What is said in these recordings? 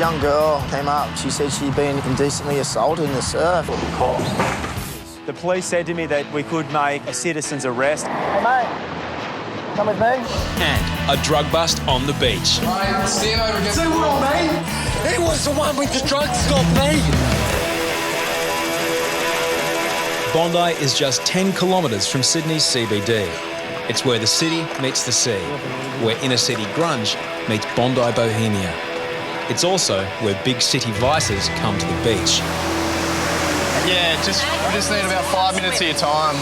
young girl came up. She said she'd been indecently assaulted in the surf. The police said to me that we could make a citizen's arrest. Hey, mate, come with me. And a drug bust on the beach. Mate, stand over against See what I mean? He was the one with the drugs, not me. Bondi is just 10 kilometres from Sydney's CBD. It's where the city meets the sea, where inner city grunge meets Bondi bohemia. It's also where big city vices come to the beach. Yeah, we just need about 5 minutes of your time.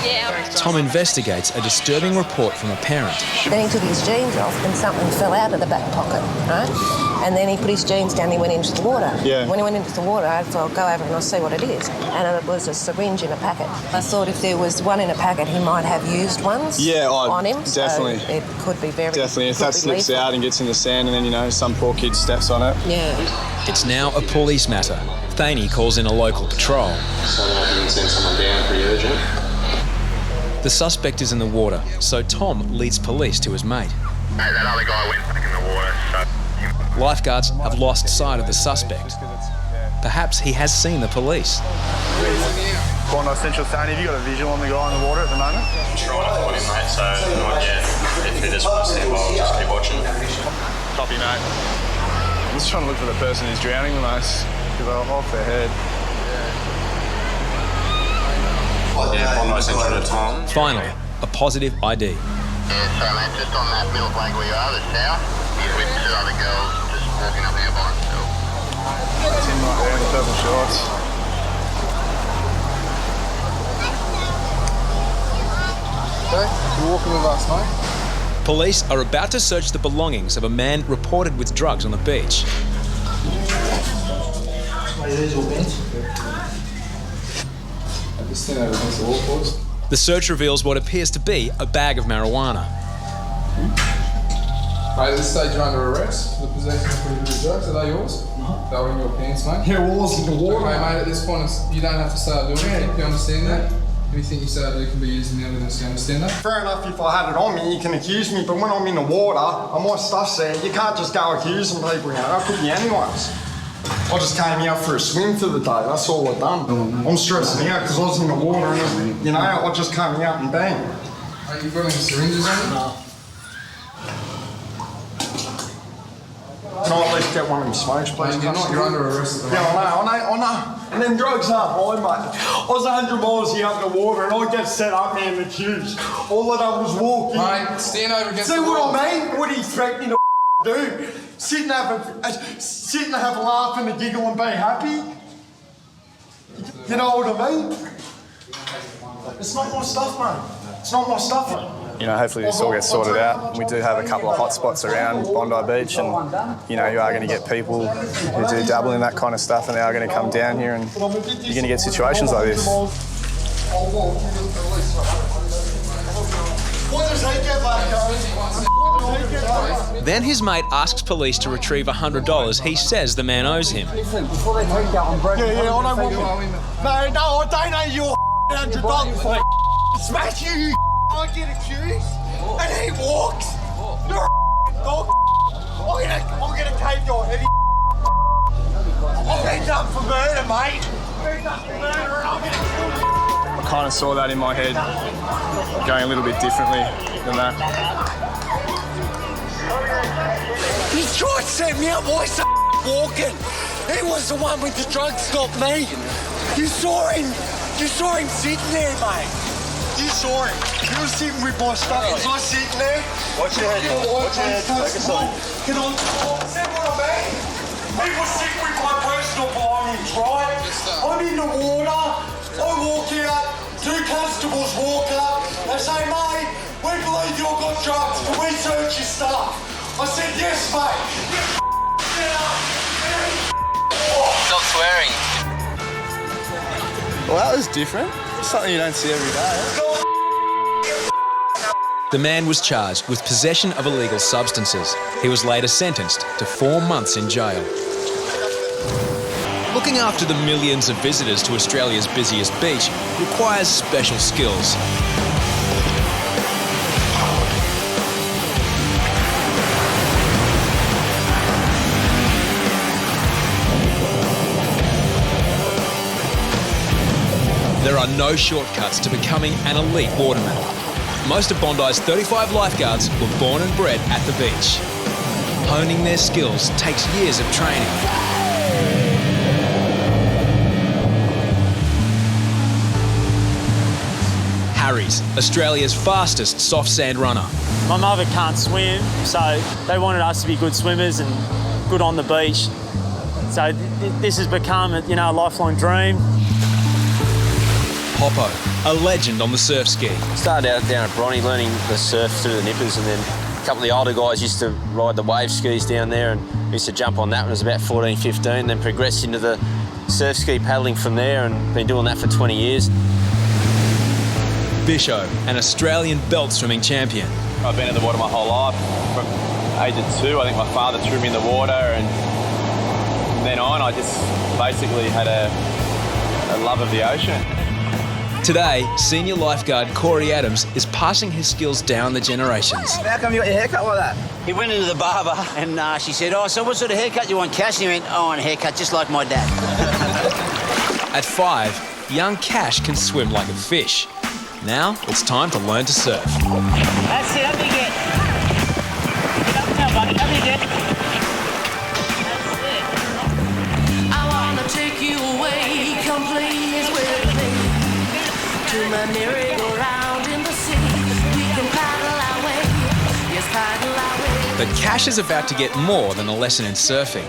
Tom investigates a disturbing report from a parent. Then he took his jeans off and something fell out of the back pocket, right? And then he put his jeans down and he went into the water. Yeah. When he went into the water, I thought, I'll go over and I'll see what it is. And it was a syringe in a packet. I thought if there was one in a packet, he might have used ones on him. Definitely. So it could be very... Definitely. If that slips out and gets in the sand and then, you know, some poor kid steps on it. Yeah. It's now a police matter. Thaney calls in a local patrol. So that you can send someone down pretty urgent. The suspect is in the water, so Tom leads police to his mate. That other guy went back in the water, so... Lifeguards have lost sight of the suspect. Perhaps he has seen the police. Bondi Central saying, have you got a visual on the guy in the water at the moment? I'm trying to find him, mate, so not yet. If you just want to stand by, I'll just keep watching. Copy, mate. I'm just trying to look for the person who's drowning the most, because they're off their head. Yeah, Bondi Central to Tom. Finally, a positive ID. Yeah, so mate, just on that middle flag where you are, the south, he's with two other girls just walking up there by himself. That's him right there in the purple shorts. Okay, you're walking with us, mate. Police are about to search the belongings of a man reported with drugs on the beach. Just stand over against the wall, please. The search reveals what appears to be a bag of marijuana. Mate, at this stage you're under arrest for the possession of prohibited drugs. Are they yours? They were in your pants, mate. Yeah, well, was in the water. Okay, mate, at this point you don't have to start doing it. You understand that? Anything you say do can be used in the evidence. You understand that? Fair enough, if I had it on me, you can accuse me, but when I'm in the water and my stuff's there, you can't just go accusing people, you know, that could be anyone's. I just came out for a swim for the day, that's all I've done. I'm stressing out because I was in the water and, you know, I just came out and bang. Mate, you've got any syringes on you? No. Can I at least get one of them smokes, please? Mate, you're not, you're under arrest at the moment. Yeah, I know. And them drugs aren't mine, mate. I was 100 miles here up the water and I get set up, man, and accused. All I done was walking. Mate, stand over against See the wall. what I mean? What are you threatening to do? Sit and have a laugh and a giggle and be happy? You know what I mean? It's not my stuff, mate. It's not my stuff, mate. You know, hopefully this all gets sorted out. We do have a couple of hot spots around Bondi Beach and, you know, you are going to get people who do dabble in that kind of stuff and they are going to come down here and you're going to get situations like this. Then his mate asks police to retrieve $100 he says the man owes him. Yeah, I don't want you. No, I don't owe you $100. Smash you, I get accused, and he walks. You're a dog. I'm gonna cave your head. I've been done for murder, mate. Been done for murder, and I'm gonna kill you. I kind of saw that in my head, going a little bit differently than that. He tried to set me up. Why is walking? He was the one with the drugs, not me. You saw him. You saw him sitting there, mate. You saw him. He was sitting with my stuff. Was I sitting there? Watch your head, watch your head. Focus on. Can I see what I mean? He was sitting with my personal belongings, right? I'm in the water. I walk out. Two constables walk up. They say, mate, we believe you've got drugs. Can we search your stuff? I said, yes, mate. Stop swearing. Well, that was different. Something you don't see every day. The man was charged with possession of illegal substances. He was later sentenced to 4 months in jail. Looking after the millions of visitors to Australia's busiest beach requires special skills. There are no shortcuts to becoming an elite waterman. Most of Bondi's 35 lifeguards were born and bred at the beach. Honing their skills takes years of training. Harries, Australia's fastest soft sand runner. My mother can't swim, so they wanted us to be good swimmers and good on the beach. So this has become, a lifelong dream. Hoppo, a legend on the surf ski. Started out down at Bondi learning the surf through the nippers, and then a couple of the older guys used to ride the wave skis down there, and we used to jump on that when I was about 14, 15, then progressed into the surf ski paddling from there and been doing that for 20 years. Bisho, an Australian belt swimming champion. I've been in the water my whole life. From age of 2, I think my father threw me in the water, and from then on I just basically had a love of the ocean. Today, senior lifeguard Corey Adams is passing his skills down the generations. How come you got your haircut like that? He went into the barber and she said, "Oh, so what sort of haircut you want, Cash?" And he went, "Oh, I want a haircut just like my dad." At 5, young Cash can swim like a fish. Now it's time to learn to surf. That's it, up you get. Get up now, buddy, up you get. That's it. I wanna take you away, come please with me. To my merry-go-round in the sea. We can paddle our way, yes, paddle our way. But Cash is about to get more than a lesson in surfing.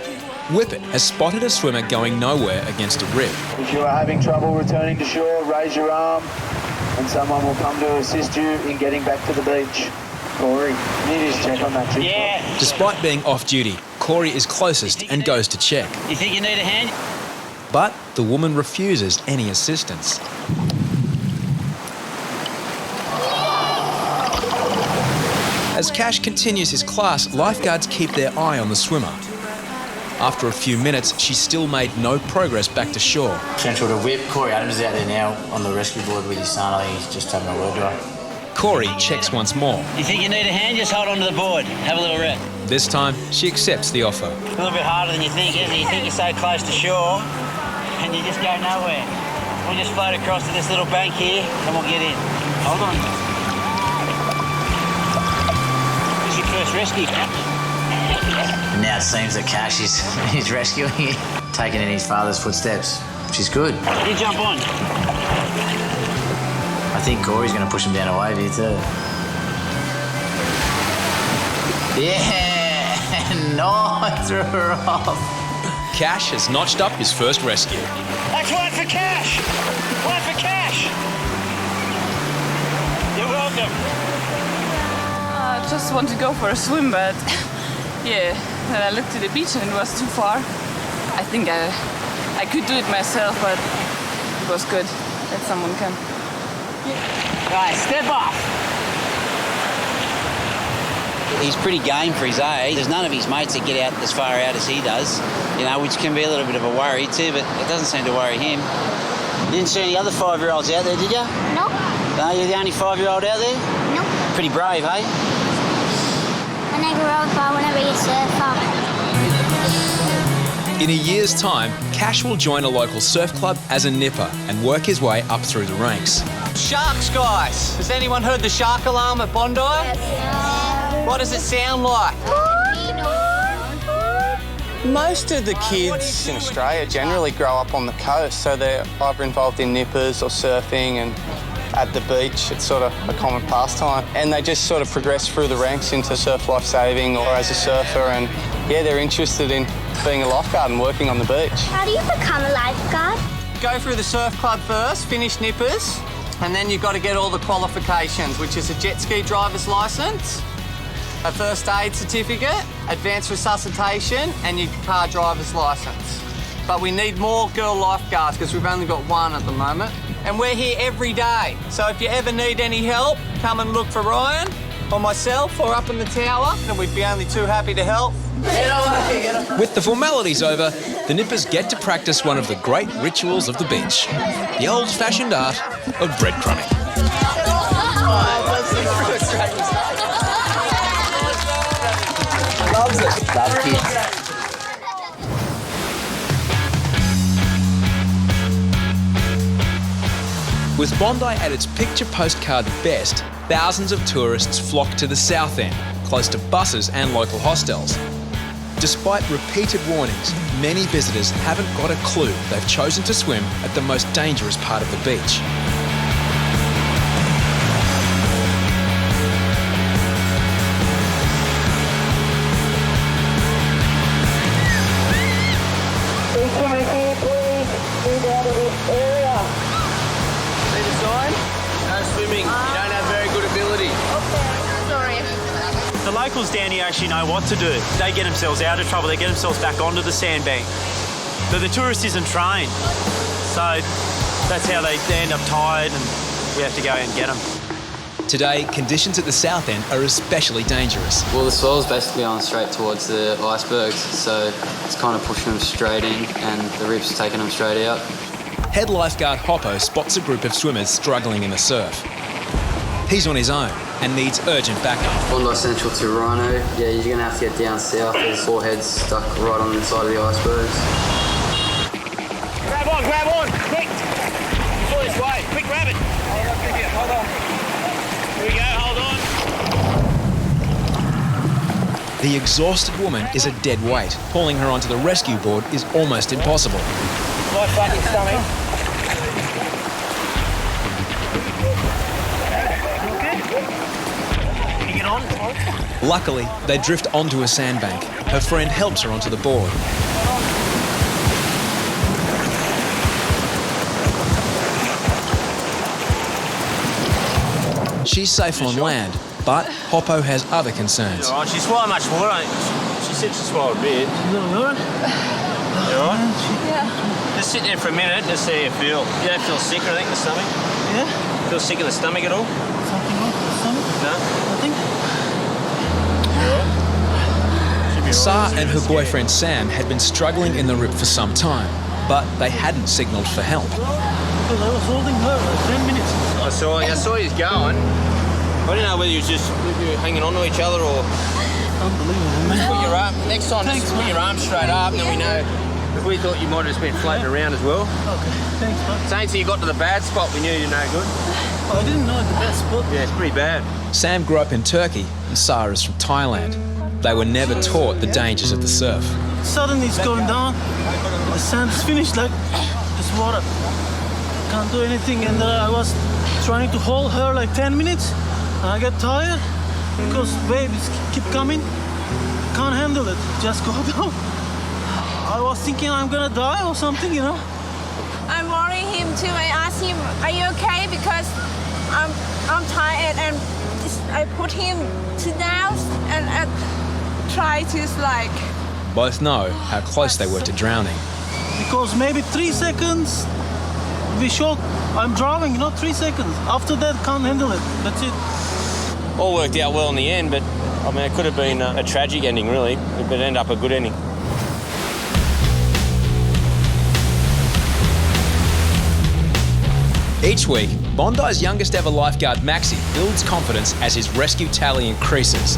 Whippet has spotted a swimmer going nowhere against a rip. If you are having trouble returning to shore, raise your arm and someone will come to assist you in getting back to the beach. Corey, you need to just check on that too. Yeah. Despite being off duty, Corey is closest and goes to check. You think you need a hand? But the woman refuses any assistance. As Cash continues his class, lifeguards keep their eye on the swimmer. After a few minutes, she still made no progress back to shore. Central to Whip. Corey Adams is out there now on the rescue board with his son. I think he's just having a word to her. Corey checks once more. You think you need a hand? Just hold onto the board. Have a little rip. This time, she accepts the offer. A little bit harder than you think, isn't it? You think you're so close to shore and you just go nowhere. We'll just float across to this little bank here and we'll get in. Hold on. This is your first rescue. And now it seems that Cash is rescuing him, taking in his father's footsteps, which is good. You jump on. I think Corey's going to push him down a wave here too. Yeah, nice, threw her off. Cash has notched up his first rescue. That's one for Cash. One for Cash. You're welcome. I just want to go for a swim, but yeah, then I looked at the beach and it was too far. I think I could do it myself, but it was good that someone can. Right, step off. He's pretty game for his age. There's none of his mates that get out as far out as he does, which can be a little bit of a worry too, but it doesn't seem to worry him. You didn't see any other 5-year-olds out there, did you? No. No, you're the only 5-year-old out there? No. Pretty brave, hey? When I grow up, I want to be a surfer. In a year's time, Cash will join a local surf club as a nipper and work his way up through the ranks. Sharks, guys. Has anyone heard the shark alarm at Bondi? Yes. What does it sound like? Most of the kids in Australia generally grow up on the coast, so they're either involved in nippers or surfing, and at the beach it's sort of a common pastime. And they just sort of progress through the ranks into surf life-saving or as a surfer, and yeah, they're interested in being a lifeguard and working on the beach. How do you become a lifeguard? Go through the surf club first, finish nippers, and then you've got to get all the qualifications, which is a jet ski driver's licence, a first aid certificate, advanced resuscitation, and your car driver's licence. But we need more girl lifeguards because we've only got one at the moment. And we're here every day. So if you ever need any help, come and look for Ryan or myself or up in the tower, and we'd be only too happy to help. With the formalities over, the nippers get to practice one of the great rituals of the beach, the old-fashioned art of breadcrumbing. Loves it. Love kids. With Bondi at its picture postcard best, thousands of tourists flock to the south end, close to buses and local hostels. Despite repeated warnings, many visitors haven't got a clue they've chosen to swim at the most dangerous part of the beach. The locals down here actually know what to do. They get themselves out of trouble, they get themselves back onto the sandbank. But the tourist isn't trained, so that's how they end up tired and we have to go and get them. Today, conditions at the south end are especially dangerous. Well, the swell's basically on straight towards the icebergs, so it's kind of pushing them straight in and the reef's taking them straight out. Head lifeguard Hoppo spots a group of swimmers struggling in the surf. He's on his own and needs urgent backup. Bondi Central to Rhino. Yeah, you're going to have to get down south. There's 4 heads stuck right on the side of the icebergs. Grab on, quick! Pull this way, quick, grab it. Hold on. Here we go, hold on. The exhausted woman is a dead weight. Pulling her onto the rescue board is almost impossible. Light back your stomach. Luckily, they drift onto a sandbank. Her friend helps her onto the board. She's safe on land, but Hoppo has other concerns. All right, she swallowed much water. She said she swallowed a bit. You all right? Yeah. Just sit there for a minute, just see how you feel. You don't feel sick or anything in the stomach? Yeah. Feel sick in the stomach at all? Something wrong with the stomach? No? Nothing? Sa and her boyfriend Sam had been struggling in the rip for some time, but they hadn't signalled for help. Because I was holding her for 10 minutes. I saw you was going. I didn't know whether you were hanging on to each other or... Unbelievable, man. Put your arm, next time, just put your arm straight up, and then we know. If we thought you might have just been floating around as well. Okay, thanks, bud. Saying so you got to the bad spot, we knew you were no good. I didn't know the bad spot. Yeah, it's pretty bad. Sam grew up in Turkey and Sa is from Thailand. They were never taught the dangers of the surf. Suddenly it's going down. The sand's finished, like this water. Can't do anything, and I was trying to hold her like 10 minutes. And I got tired because waves keep coming. Can't handle it. Just go down. I was thinking I'm gonna die or something, you know. I worry him too. I asked him, "Are you okay?" Because I'm tired, and I put him to down and I try to like. Both know how close they were to drowning. Because maybe 3 seconds, we shock. I'm drowning, not 3 seconds. After that, can't handle it. That's it. All worked out well in the end, but I mean, it could have been a tragic ending, really. It would end up a good ending. Each week, Bondi's youngest ever lifeguard, Maxi, builds confidence as his rescue tally increases.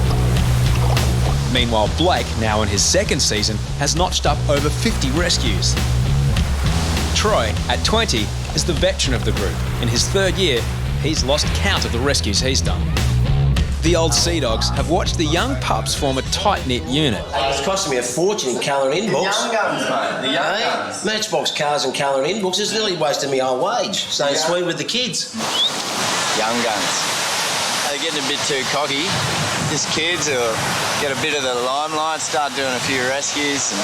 Meanwhile, Blake, now in his second season, has notched up over 50 rescues. Troy, at 20, is the veteran of the group. In his third year, he's lost count of the rescues he's done. The old Sea Dogs have watched the young pups form a tight-knit unit. It's costing me a fortune in colouring in books. The young guns, mate. The young guns. Matchbox cars and colouring in books has nearly wasted me whole wage. Staying sweet with the kids. Young guns. They're getting a bit too cocky. Just kids who'll get a bit of the limelight, start doing a few rescues. And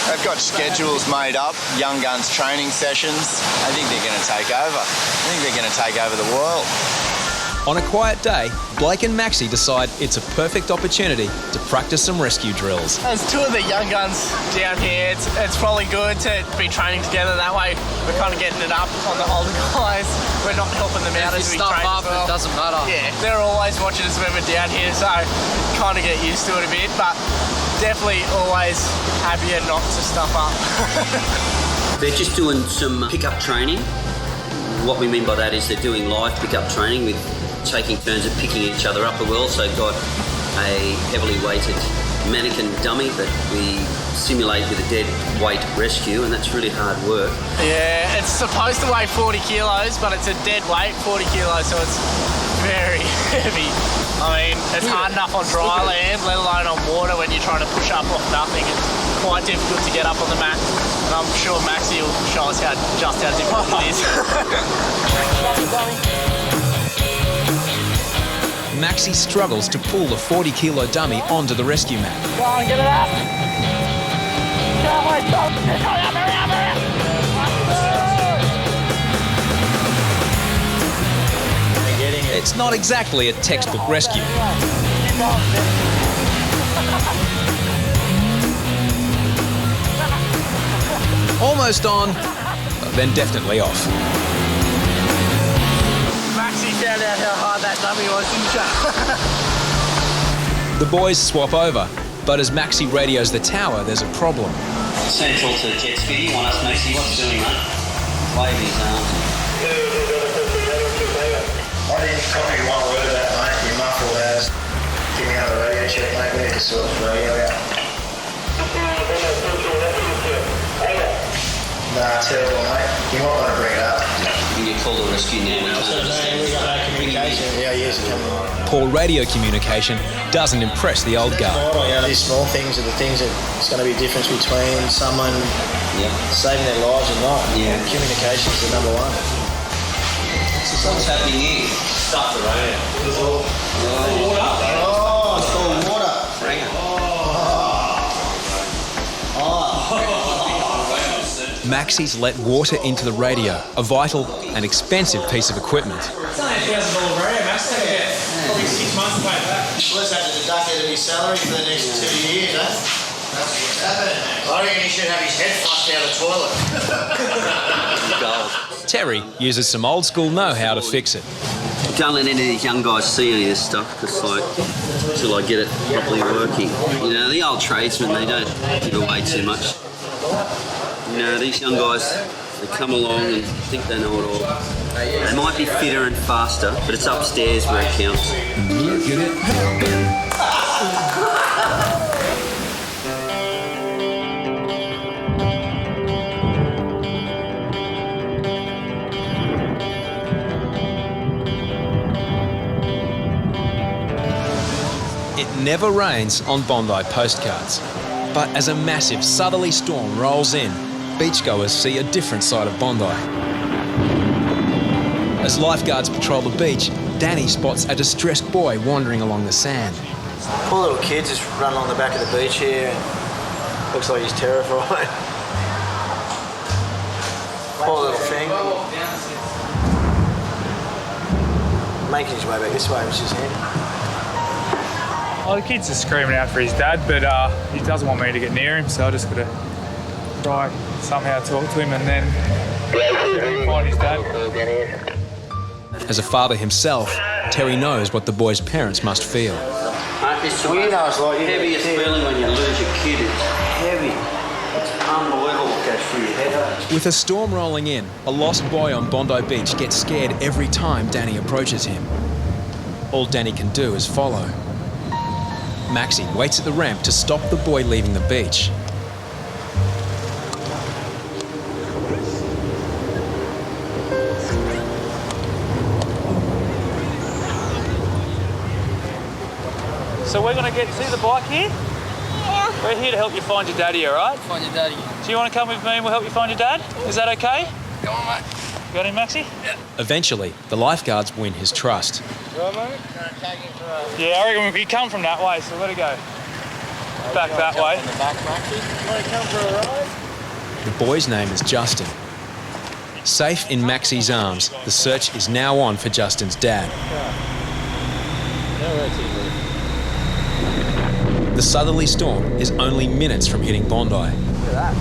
they've got schedules made up, young guns training sessions. I think they're going to take over. I think they're going to take over the world. On a quiet day, Blake and Maxi decide it's a perfect opportunity to practice some rescue drills. There's 2 of the young guns down here. It's probably good to be training together. That way we're kind of getting it up on the older guys. We're not helping them out as we train as well. It doesn't matter. Yeah, they're always watching us when we're down here, so kind of get used to it a bit, but definitely always happier not to stuff up. They're just doing some pickup training. What we mean by that is they're doing live pickup training with taking turns at picking each other up. But we also got a heavily weighted mannequin dummy that we simulate with a dead weight rescue, and that's really hard work. Yeah, it's supposed to weigh 40 kilos, but it's a dead weight, 40 kilos, so it's very heavy. I mean, it's hard enough on dry land, let alone on water when you're trying to push up off nothing. It's quite difficult to get up on the mat, and I'm sure Maxi will show us just how difficult it is. Maxi struggles to pull the 40-kilo dummy onto the rescue mat. Go on, get it up. Go on, stop. Hurry up, hurry up, hurry up. It's not exactly a textbook rescue. Almost on, but then definitely off. Maxi found out how hard that dummy was, didn't you? The boys swap over, but as Maxi radios the tower, there's a problem. Central to jet ski, you want us, Maxi? What's doing that? Wave his arms. I didn't copy one word of that, mate. You muffled as. Give me another radio check, mate. We need to sort the radio out. Nah, terrible, mate. You might want to bring it up. You can call the rescue now. We got no communication. Yeah, years ago. Poor radio communication doesn't impress the old guard. These small things are the things that it's going to be a difference between someone saving their lives and not. Yeah. Communication is the number one. What's happening here? Stop the radio. Water. Oh, it's called water. Bring it. Maxi's let water into the radio, a vital and expensive piece of equipment. It's only $1,000 radio, Max. Probably 6 months to pay back. Let's have to deduct it of his salary for the next 2 years, eh? That's what's happening, Max. I reckon he should have his head flushed down the toilet. Terry uses some old school know-how to fix it. Don't let any of these young guys see any of this stuff, because until I get it properly working. You know, the old tradesmen, they don't give away too much. You know, these young guys, they come along and think they know it all. They might be fitter and faster, but it's upstairs where it counts. Get it? It never rains on Bondi postcards, but as a massive southerly storm rolls in, beachgoers see a different side of Bondi. As lifeguards patrol the beach, Danny spots a distressed boy wandering along the sand. Poor little kid just running along the back of the beach here. Looks like he's terrified. Poor little thing. Making his way back this way, which is him. Oh, the kid's just screaming out for his dad, but he doesn't want me to get near him, so I just got to try somehow talk to him and then find his dad. As a father himself, Terry knows what the boy's parents must feel. It's the heaviest feeling when you lose your kid. It's heavy. It's unbelievable what goes through your head. With a storm rolling in, a lost boy on Bondi Beach gets scared every time Danny approaches him. All Danny can do is follow. Maxi waits at the ramp to stop the boy leaving the beach. So we're going to see the bike here? Yeah. We're here to help you find your daddy, all right? Find your daddy. Do you want to come with me and we'll help you find your dad? Is that okay? Come on, mate. Got him, Maxi? Yeah. Eventually, the lifeguards win his trust. Right, mate? Yeah, I reckon we come from that way, so we've got to go back that way. The back, Maxi. You want to come for a ride? The boy's name is Justin. Safe in Maxi's arms, the search is now on for Justin's dad. The southerly storm is only minutes from hitting Bondi. Look at that.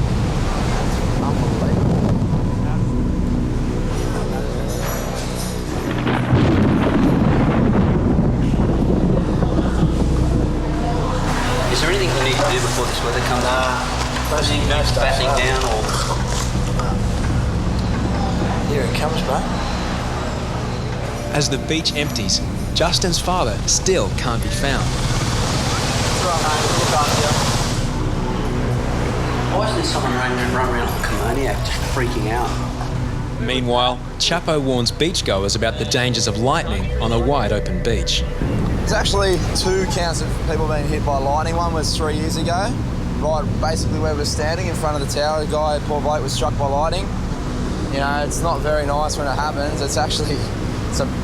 Is there anything we need to do before this weather comes up? Battening down or... Here it comes, bro. As the beach empties, Justin's father still can't be found. Why isn't there someone running around like a maniac, just freaking out? Meanwhile, Chapo warns beachgoers about the dangers of lightning on a wide open beach. There's actually 2 counts of people being hit by lightning. One was 3 years ago, right basically where we were standing in front of the tower. A guy, poor bloke, was struck by lightning. You know, it's not very nice when it happens. It's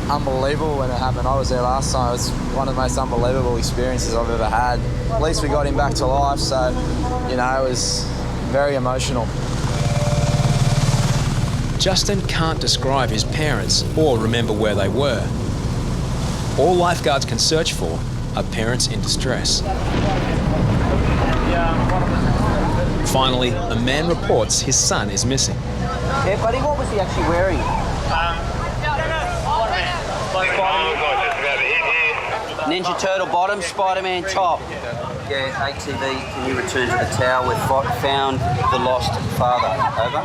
unbelievable when it happened. I was there last time. It's one of the most unbelievable experiences I've ever had. At least we got him back to life, so, you know, it was very emotional. Justin can't describe his parents or remember where they were. All lifeguards can search for are parents in distress. Finally, a man reports his son is missing. Yeah, buddy, what was he actually wearing? Ninja Turtle bottom, Spider-Man top. Yeah, ATV, can you return to the tower? We've found the lost father. Over.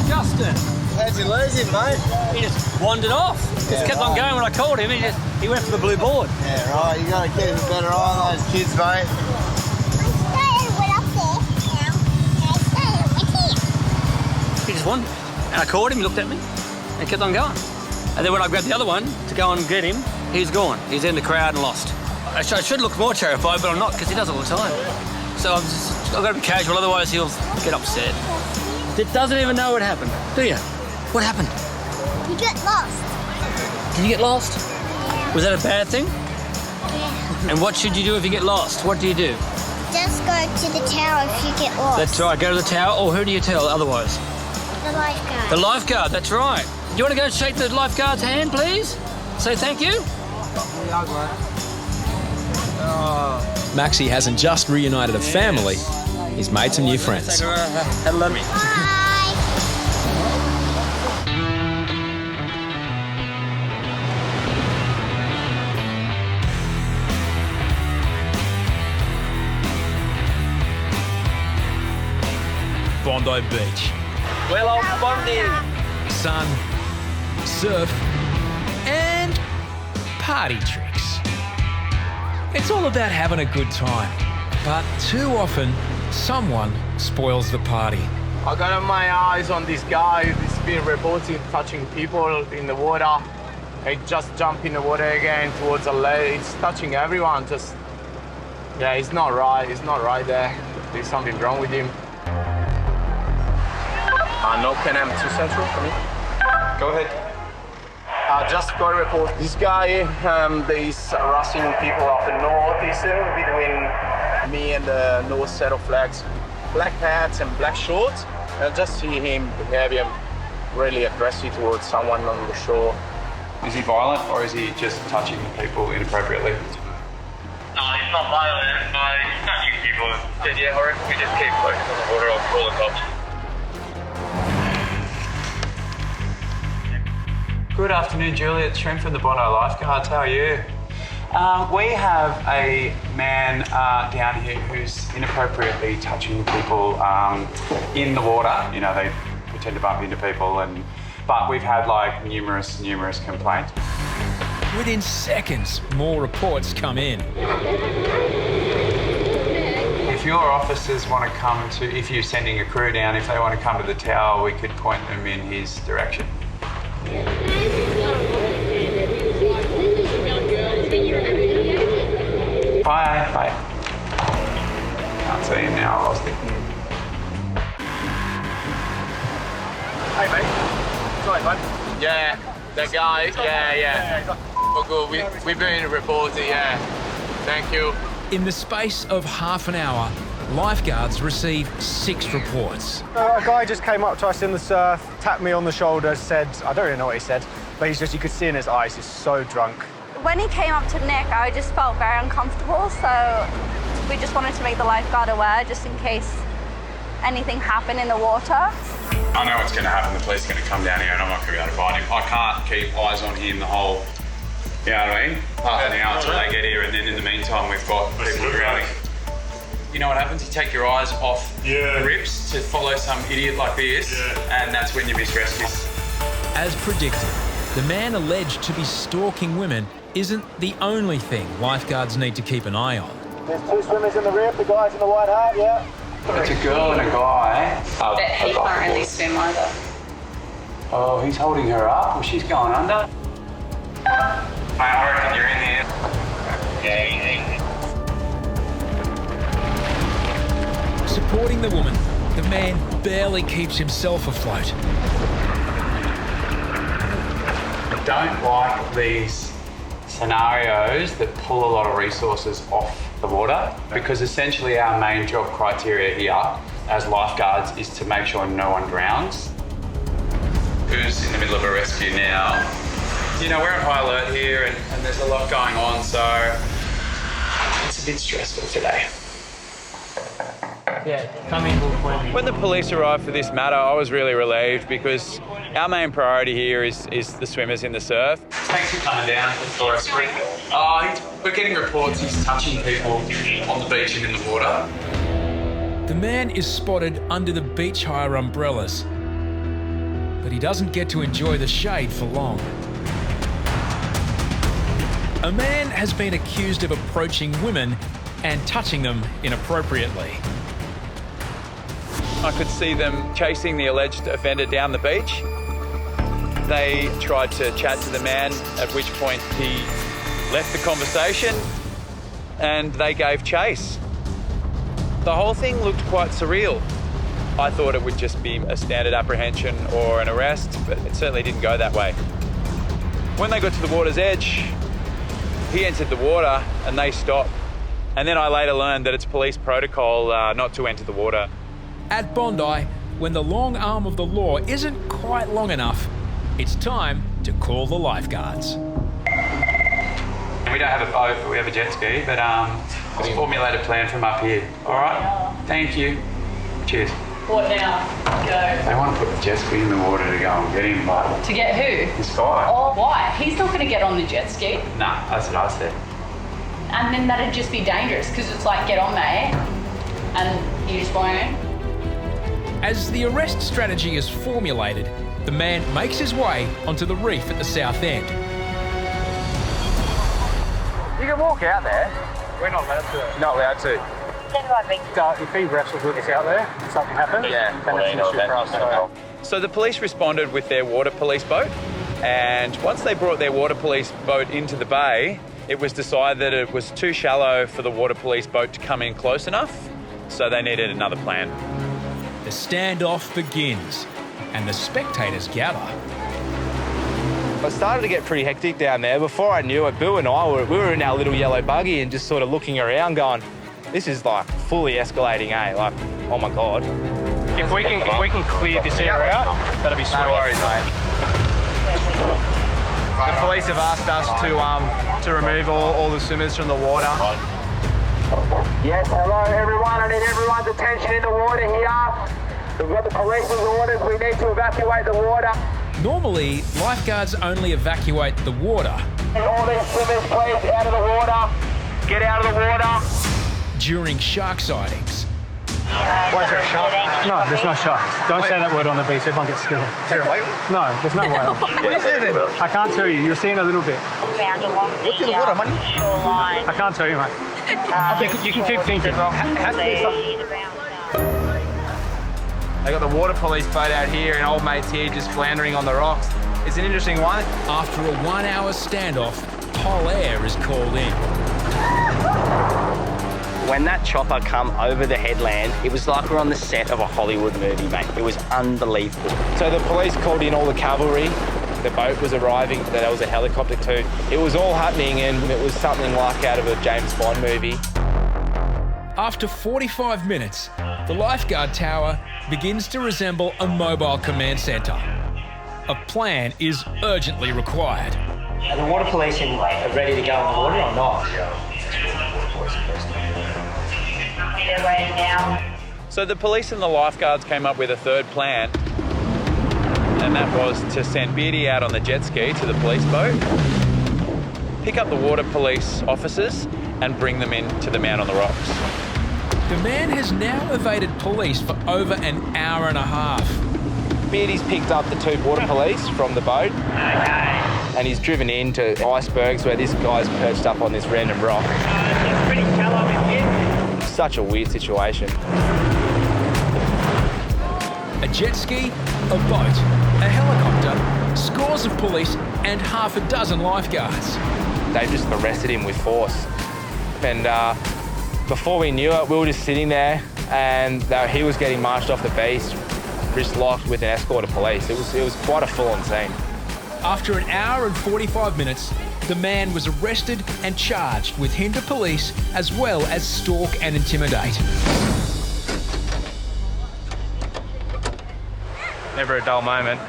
Justin. How'd you lose him, mate? He just wandered off. Just kept on going when I called him. He went for the blue board. Yeah, right. You got to keep a better eye on those kids, mate. He just wandered. And I called him, he looked at me, and kept on going. And then when I grabbed the other one to go and get him, he's gone. He's in the crowd and lost. I should look more terrified, but I'm not, because he does it all the time. So I've got to be casual, otherwise he'll get upset. It doesn't even know what happened, do you? What happened? You get lost. Did you get lost? Yeah. Was that a bad thing? Yeah. And what should you do if you get lost? What do you do? Just go to the tower if you get lost. That's right, go to the tower, or who do you tell otherwise? The lifeguard. The lifeguard, that's right. You want to go shake the lifeguard's hand, please? Say thank you? Maxi hasn't just reunited a family, he's made some new friends. Hello. Bondi Beach. Well, old Bondi. Sun, surf, and party tricks. It's all about having a good time, but too often, someone spoils the party. I got my eyes on this guy who's been reporting touching people in the water. He just jumped in the water again towards the lake. He's touching everyone. Yeah, he's not right. He's not right there. There's something wrong with him. No, Can I 2 Central for me? Go ahead. Just got a report. This guy, he's harassing people up the northeastern between me and the north set of flags. Black hats and black shorts. I just see him behaving really aggressive towards someone on the shore. Is he violent or is he just touching people inappropriately? No, he's not violent, but he's touching people. Yeah, I reckon we just keep focused on the water. I'll call the cops. Good afternoon, Julia. It's Shrimp from the Bondi Lifeguards. How are you? We have a man down here who's inappropriately touching people in the water. You know, they pretend to bump into people, but we've had like numerous complaints. Within seconds, more reports come in. If your officers want to come to, if you're sending a crew down, if they want to come to the tower, we could point them in his direction. Bye. Can't see him now, I lost it. Hey, mate. Sorry, bud. Yeah, that guy. Yeah. Oh, good. We've been reported, yeah. Thank you. In the space of half an hour, lifeguards receive 6 reports. A guy just came up to us in the surf, tapped me on the shoulder, said, I don't really know what he said, but you could see in his eyes, he's so drunk. When he came up to Nick, I just felt very uncomfortable, so we just wanted to make the lifeguard aware, just in case anything happened in the water. I know what's going to happen. The police are going to come down here and I'm not going to be able to find him. I can't keep eyes on him the whole, you know what I mean? Half an hour until they get here, and then in the meantime, we've got people drowning. you know what happens? You take your eyes off the rips to follow some idiot like this, and that's when you miss rescues. As predicted, the man alleged to be stalking women isn't the only thing lifeguards need to keep an eye on. There's 2 swimmers in the rip, the guy's in the white hat, yeah. It's a girl and a guy. But he can't really swim either. Oh, he's holding her up, or she's going under. Mate, I reckon you're in here. Yeah. Supporting the woman, the man barely keeps himself afloat. I don't like these scenarios that pull a lot of resources off the water, because essentially our main job criteria here as lifeguards is to make sure no one drowns. Who's in the middle of a rescue now? You know, we're on high alert here and there's a lot going on, so it's a bit stressful today. Yeah, come in. When the police arrived for this matter, I was really relieved because our main priority here is the swimmers in the surf. Thanks for coming down for us. We're getting reports he's touching people on the beach and in the water. The man is spotted under the beach hire umbrellas, but he doesn't get to enjoy the shade for long. A man has been accused of approaching women and touching them inappropriately. I could see them chasing the alleged offender down the beach. They tried to chat to the man, at which point he left the conversation and they gave chase. The whole thing looked quite surreal. I thought it would just be a standard apprehension or an arrest, but it certainly didn't go that way. When they got to the water's edge, he entered the water and they stopped. And then I later learned that it's police protocol not to enter the water. At Bondi, when the long arm of the law isn't quite long enough, it's time to call the lifeguards. We don't have a boat, but we have a jet ski, but it's a formulated plan from up here. All right? Thank you. Cheers. What now? Go. They want to put the jet ski in the water to go and get him, but... To get who? This guy. Oh, why? He's not going to get on the jet ski. Nah, that's what I said. And then that'd just be dangerous, because it's like, get on, mate, and you just won't. As the arrest strategy is formulated, the man makes his way onto the reef at the south end. You can walk out there. We're not allowed to. Not allowed to. If he wrestles with us out there, something happens, then it's an issue for us. So the police responded with their water police boat, and once they brought their water police boat into the bay, it was decided that it was too shallow for the water police boat to come in close enough, so they needed another plan. The standoff begins, and the spectators gather. It started to get pretty hectic down there. Before I knew it, Bill and I we were in our little yellow buggy and just sort of looking around going, this is like fully escalating, eh? Like, oh my God. If we can clear this area out, that'll be sweet. No worries, mate. The police have asked us to remove all the swimmers from the water. Yes, hello everyone. I need everyone's attention in the water here. We've got the police's orders. We need to evacuate the water. Normally, lifeguards only evacuate the water. All these swimmers, please, out of the water. Get out of the water. During shark sightings. Why is there a shark? No, there's no shark. Don't say that word on the beach. Everyone gets scared. No, there's no whale. What is it then? I can't tell you. You're seeing a little bit. What's in the water, money? I can't tell you, mate. You can keep thinking. They got the water police boat out here and old mates here just floundering on the rocks. It's an interesting one. After a 1 hour standoff, Pol Air is called in. When that chopper come over the headland, it was like we're on the set of a Hollywood movie, mate. It was unbelievable. So the police called in all the cavalry. The boat was arriving, there was a helicopter too. It was all happening and it was something like out of a James Bond movie. After 45 minutes, the lifeguard tower begins to resemble a mobile command centre. A plan is urgently required. Are the water police ready to go in the water or not? They're waiting now. So the police and the lifeguards came up with a third plan, and that was to send Beardy out on the jet ski to the police boat, pick up the water police officers and bring them in to the man on the rocks. The man has now evaded police for over an hour and a half. Beardy's picked up the 2 border police from the boat. Okay. And he's driven into icebergs where this guy's perched up on this random rock. It's pretty shallow in here. Such a weird situation. A jet ski, a boat, a helicopter, scores of police and half a dozen lifeguards. They just arrested him with force. And before we knew it, we were just sitting there and he was getting marched off the beach, wrist locked with an escort of police. It was quite a full-on scene. After an hour and 45 minutes, the man was arrested and charged with hinder police as well as stalk and intimidate. Never a dull moment.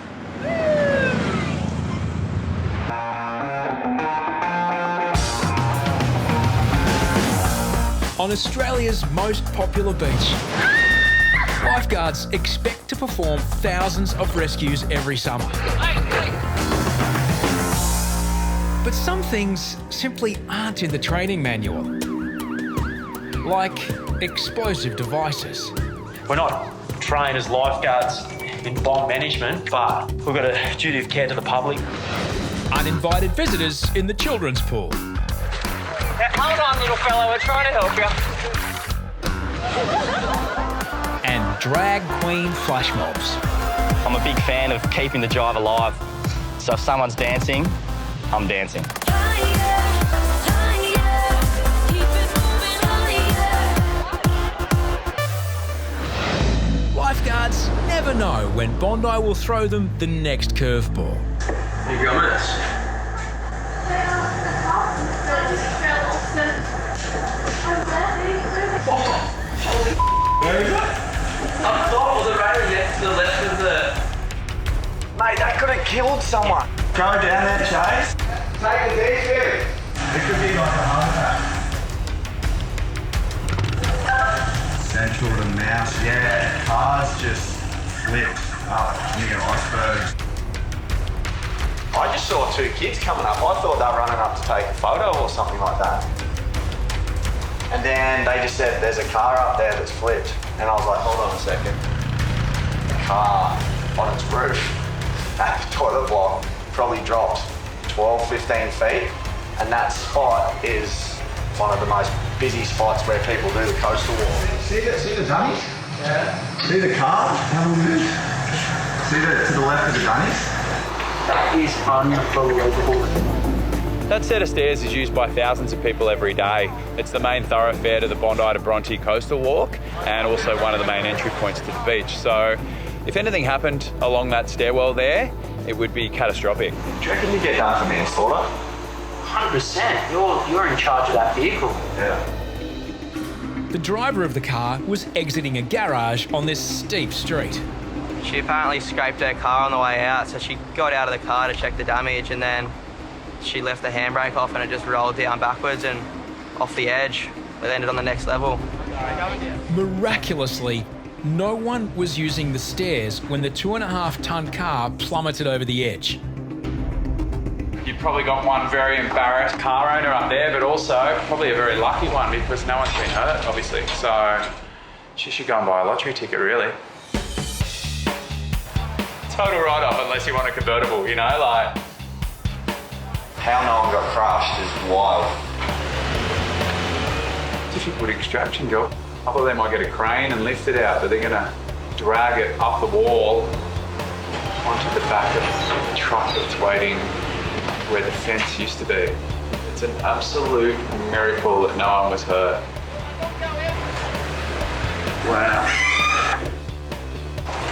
On Australia's most popular beach, lifeguards expect to perform thousands of rescues every summer. But some things simply aren't in the training manual, like explosive devices. We're not trained as lifeguards in bomb management, but we've got a duty of care to the public. Uninvited visitors in the children's pool. Hold on, little fella, we're trying to help you. And drag queen flash mobs. I'm a big fan of keeping the drive alive. So if someone's dancing, I'm dancing. Lifeguards never know when Bondi will throw them the next curveball. You got this. Where is it? Up top of the road, left to the left of the... Mate, that could have killed someone. Go down there, Chase. Take it easy. It could be like a heart attack. Central to Mouse, yeah. Cars just flipped up near icebergs. I just saw 2 kids coming up. I thought they were running up to take a photo or something like that. And then they just said, there's a car up there that's flipped. And I was like, hold on a second. A car on its roof at the toilet block probably dropped 12, 15 feet. And that spot is one of the most busy spots where people do the coastal walk. See the dunnies? Yeah. See the car? Have a move. See to the left of the dunnies? That is unbelievable. That set of stairs is used by thousands of people every day. It's the main thoroughfare to the Bondi to Bronte coastal walk and also one of the main entry points to the beach. So if anything happened along that stairwell there, it would be catastrophic. Do you reckon you get done for manslaughter? 100%. You're in charge of that vehicle. Yeah. The driver of the car was exiting a garage on this steep street. She apparently scraped her car on the way out, so she got out of the car to check the damage, and then she left the handbrake off and it just rolled down backwards and off the edge. It ended on the next level. Miraculously, no one was using the stairs when the 2.5-ton car plummeted over the edge. You've probably got one very embarrassed car owner up there, but also probably a very lucky one because no one's been hurt, obviously. So she should go and buy a lottery ticket, really. Total write-off unless you want a convertible, you know, like... How no one got crushed is wild. Difficult extraction job. I thought they might get a crane and lift it out, but they're gonna drag it up the wall onto the back of the truck that's waiting where the fence used to be. It's an absolute miracle that no one was hurt. Wow.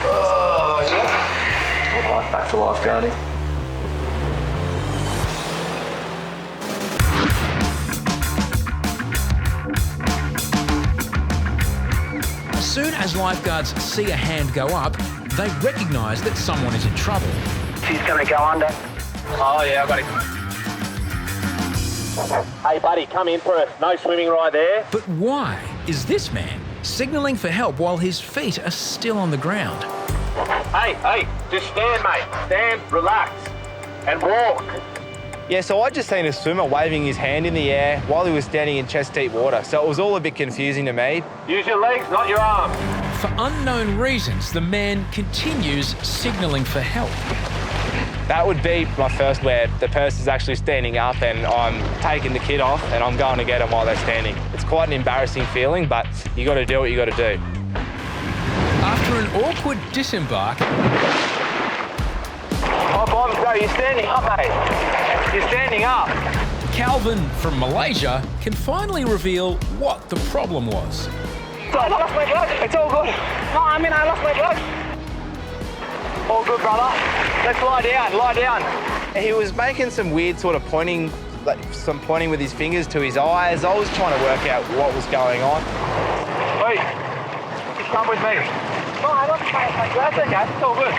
Oh, yeah. All right, back to lifeguarding. As soon as lifeguards see a hand go up, they recognise that someone is in trouble. She's going to go under. Oh, yeah, buddy. Hey, buddy, come in for it. No swimming right there. But why is this man signalling for help while his feet are still on the ground? Hey, just stand, mate. Stand, relax, and walk. Yeah, so I just seen a swimmer waving his hand in the air while he was standing in chest-deep water, so it was all a bit confusing to me. Use your legs, not your arms. For unknown reasons, the man continues signalling for help. That would be my first where the person's actually standing up and I'm taking the kid off and I'm going to get them while they're standing. It's quite an embarrassing feeling, but you got to do what you got to do. After an awkward disembark... Hop on, go, you're standing up, mate. You're standing up. Calvin from Malaysia can finally reveal what the problem was. I lost my drug. It's all good. No, I mean, I lost my drug. All good, brother. Let's lie down, lie down. He was making some weird sort of pointing with his fingers to his eyes. I was trying to work out what was going on. Wait, just come with me. No, I lost my drug. That's okay, it's all good.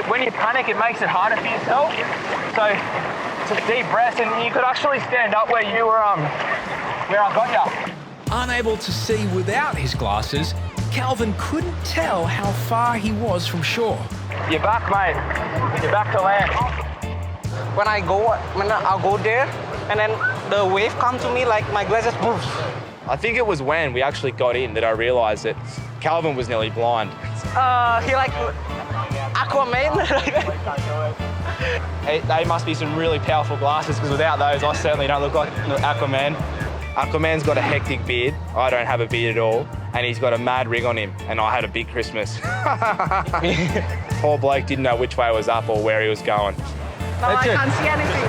When you panic, it makes it harder for yourself. So, it's a deep breath, and you could actually stand up where you were, where I got you. Unable to see without his glasses, Calvin couldn't tell how far he was from shore. You're back, mate. You're back to land. When I'll go there, and then the wave come to me like my glasses poof. I think it was when we actually got in that I realised that Calvin was nearly blind. He like Aquaman. They must be some really powerful glasses because without those, I certainly don't look like Aquaman. Aquaman's got a hectic beard. I don't have a beard at all. And he's got a mad rig on him. And I had a big Christmas. Poor bloke didn't know which way was up or where he was going. No, I can't see anything.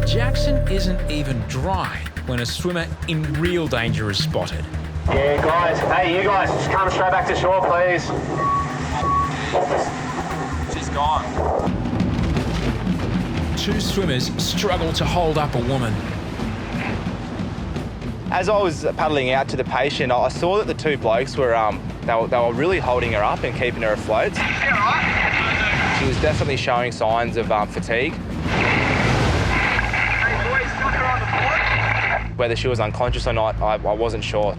Jackson isn't even dry when a swimmer in real danger is spotted. Yeah, guys. Hey, you guys, just come straight back to shore, please. She's gone. Two swimmers struggle to hold up a woman. As I was paddling out to the patient, I saw that the two blokes were they were really holding her up and keeping her afloat. She was definitely showing signs of fatigue. Whether she was unconscious or not, I wasn't sure.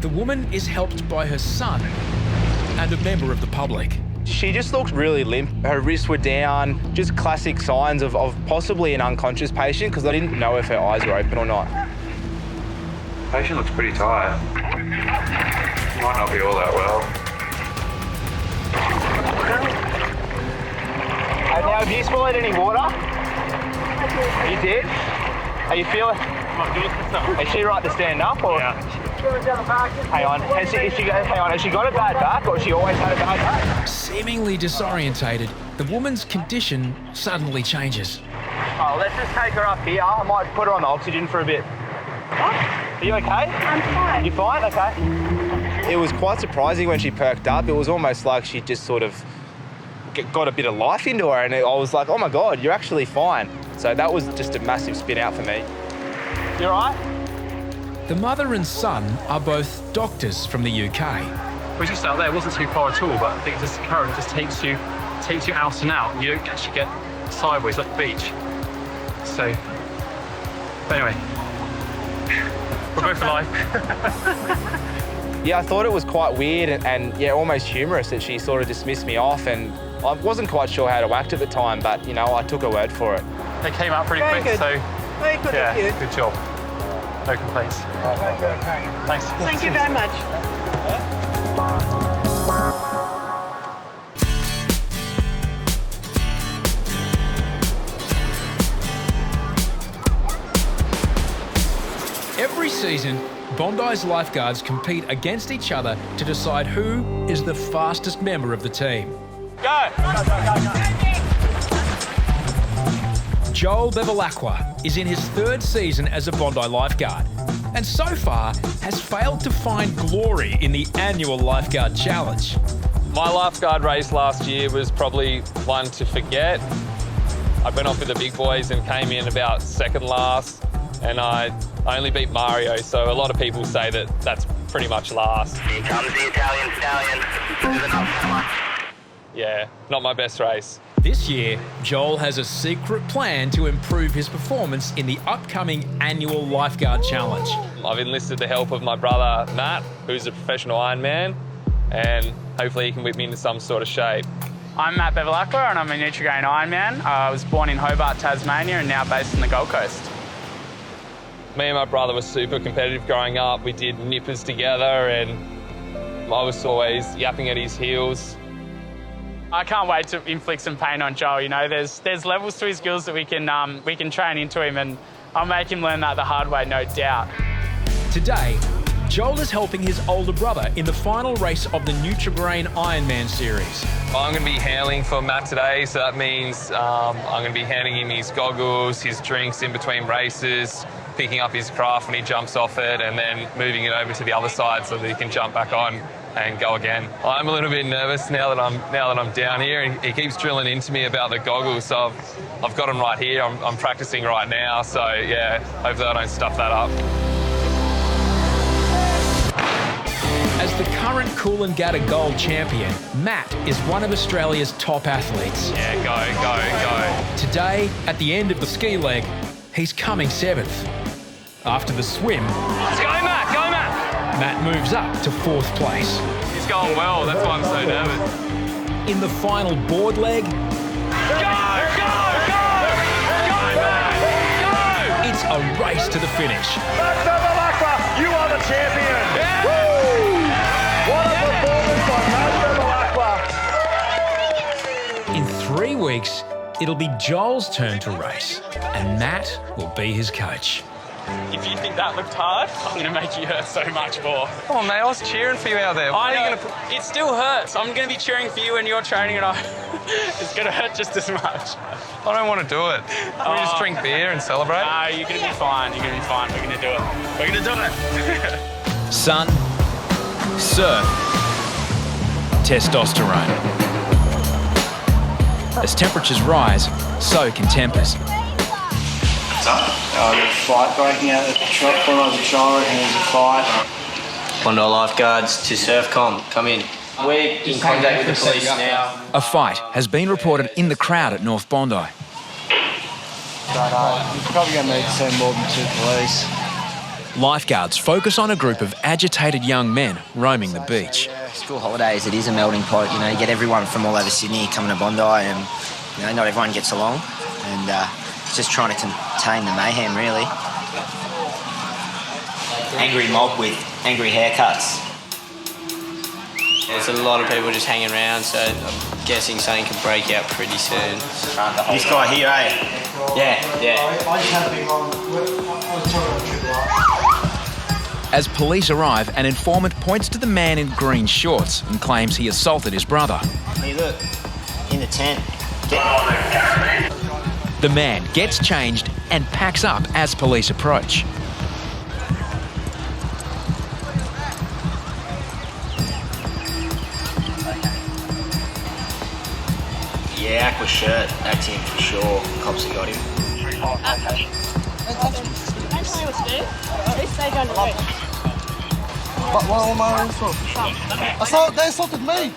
The woman is helped by her son and a member of the public. She just looked really limp. Her wrists were down, just classic signs of possibly an unconscious patient because I didn't know if her eyes were open or not. Patient looks pretty tired. Might not be all that well. Now, have you swallowed any water? You did? Are you feeling? Is she right to stand up or? Yeah. Hang on. Has she got a bad back or has she always had a bad back? Seemingly disorientated, the woman's condition suddenly changes. Oh, let's just take her up here. I might put her on the oxygen for a bit. Are you okay? I'm fine. You fine? Okay. It was quite surprising when she perked up. It was almost like she just sort of got a bit of life into her and I was like, oh my God, you're actually fine. So that was just a massive spin out for me. You all right? The mother and son are both doctors from the UK. We just out there, it wasn't too far at all, but I think this current just takes you out and out. You don't actually get sideways like the beach. So, but anyway, we're both alive. Yeah, I thought it was quite weird and yeah, almost humorous that she sort of dismissed me off and I wasn't quite sure how to act at the time, but you know, I took her word for it. They came out pretty quick, so yeah, good job. No complaints. Thanks. Thank you very much. Every season, Bondi's lifeguards compete against each other to decide who is the fastest member of the team. Go! Joel Bevilacqua is in his third season as a Bondi lifeguard and so far has failed to find glory in the annual Lifeguard Challenge. My lifeguard race last year was probably one to forget. I went off with the big boys and came in about second last and I only beat Mario, so a lot of people say that that's pretty much last. Here comes the Italian stallion. Yeah, not my best race. This year, Joel has a secret plan to improve his performance in the upcoming annual Lifeguard Challenge. I've enlisted the help of my brother, Matt, who's a professional Ironman, and hopefully he can whip me into some sort of shape. I'm Matt Bevilacqua and I'm a Nutrigrain Ironman. I was born in Hobart, Tasmania and now based on the Gold Coast. Me and my brother were super competitive growing up. We did nippers together and I was always yapping at his heels. I can't wait to inflict some pain on Joel. You know, there's levels to his skills that we can train into him, and I'll make him learn that the hard way, no doubt. Today, Joel is helping his older brother in the final race of the Nutrigrain Ironman series. I'm going to be handling for Matt today, so that means I'm going to be handing him his goggles, his drinks in between races, picking up his craft when he jumps off it, and then moving it over to the other side so that he can jump back on and go again. I'm a little bit nervous now that I'm down here, and he keeps drilling into me about the goggles, so I've got them right here. I'm practicing right now, so yeah, hopefully I don't stuff that up. As the current Coolangatta Gold champion, Matt is one of Australia's top athletes. Yeah, go. Today, at the end of the ski leg, he's coming 7th. After the swim, Let's go, Matt! Go, Matt! Matt moves up to 4th place. He's going well, that's why I'm so nervous. In the final board leg, Go, Matt! It's a race to the finish. Matt Bevilacqua, you are the champion! Yeah. Woo! What a performance by Matt Bevilacqua! In 3 weeks, it'll be Joel's turn to race, and Matt will be his coach. If you think that looked hard, I'm going to make you hurt so much more. Come on, mate, I was cheering for you out there. I know, it still hurts. I'm going to be cheering for you when you're training and it's going to hurt just as much. I don't want to do it. Can we just drink beer and celebrate? No, you're going to be fine. You're going to be fine. We're going to do it. We're going to do it. Sun, surf, testosterone. As temperatures rise, so can tempers. There's a fight breaking out at the shop. When I was at shore, and there's a fight. Bondi Lifeguards to Surfcom, come in. We're in contact with the police now. A fight has been reported in the crowd at North Bondi. But you're probably going to need to send more than 2 police. Lifeguards focus on a group of agitated young men roaming the beach. School holidays, it is a melting pot. You know, you get everyone from all over Sydney coming to Bondi, and you know, not everyone gets along. And just trying to contain the mayhem, really. Angry mob with angry haircuts. There's a lot of people just hanging around, so I'm guessing something could break out pretty soon. This guy here, eh? Yeah. I just had a big long. I was talking on Triple R. As police arrive, an informant points to the man in green shorts and claims he assaulted his brother. Hey, look, in the tent. The man gets changed and packs up as police approach. Yeah, aqua shirt. That's him for sure. Cops have got him. What am I assault? They assaulted me.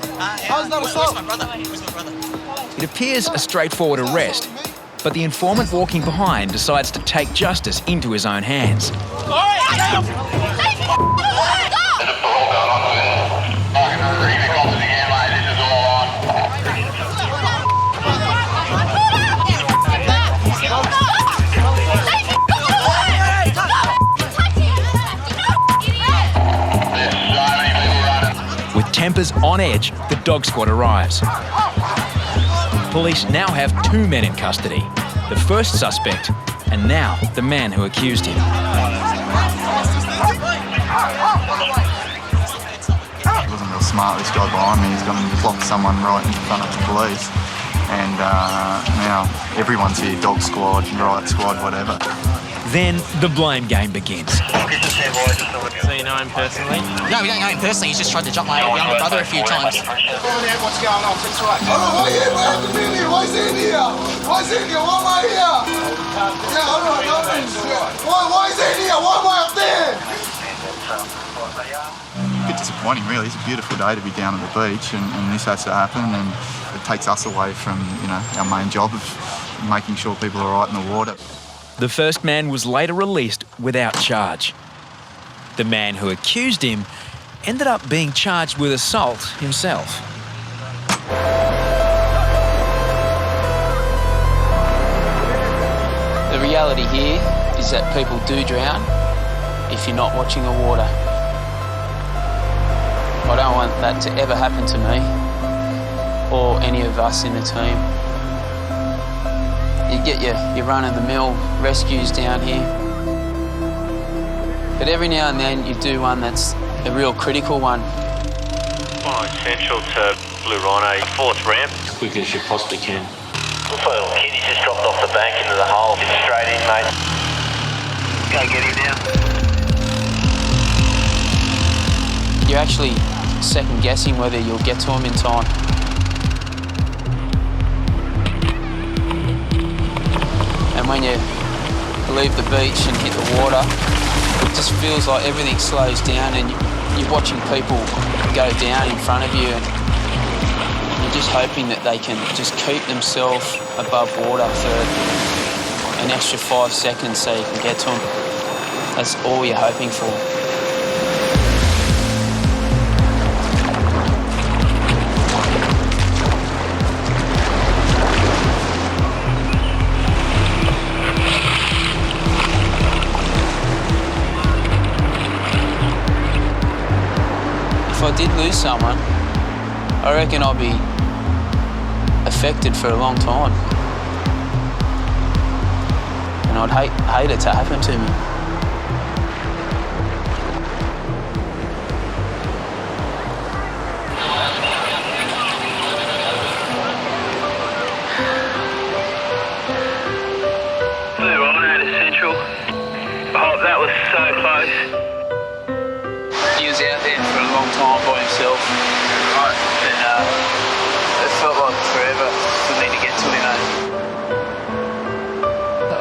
How's that assault? It appears a straightforward arrest, but the informant walking behind decides to take justice into his own hands. With tempers on edge, the dog squad arrives. Police now have 2 men in custody, the first suspect and now the man who accused him. He wasn't real smart, this guy behind me. He's gone and clocked someone right in front of the police. And now everyone's here, dog squad, riot squad, whatever. Then the blame game begins. So you know him personally? No, we don't know him personally. He's just tried to jump my younger brother a few times. What's going on? What's right? Why is he in here? Why is he in here? Why am I here? Yeah, all right. Why is he in here? Why am I up there? A bit disappointing, really. It's a beautiful day to be down at the beach, and this has to happen. And it takes us away from, our main job of making sure people are all right in the water. The first man was later released without charge. The man who accused him ended up being charged with assault himself. The reality here is that people do drown if you're not watching the water. I don't want that to ever happen to me or any of us in the team. You get your run-of-the-mill rescues down here, but every now and then you do one that's a real critical one. Central to Blue Rhino, 4th ramp. As quick as you possibly can. Looks like a little kid, he's just dropped off the bank into the hole. Get straight in, mate. Go get him now. You're actually second-guessing whether you'll get to him in time. And when you leave the beach and hit the water, it just feels like everything slows down and you're watching people go down in front of you and you're just hoping that they can just keep themselves above water for an extra 5 seconds so you can get to them. That's all you're hoping for. If I did lose someone, I reckon I'd be affected for a long time. And I'd hate it to happen to me. Blue Rhino to Central. Oh, that was so close. He was out there for a long time by himself. Right. And it felt like forever for me to get to him.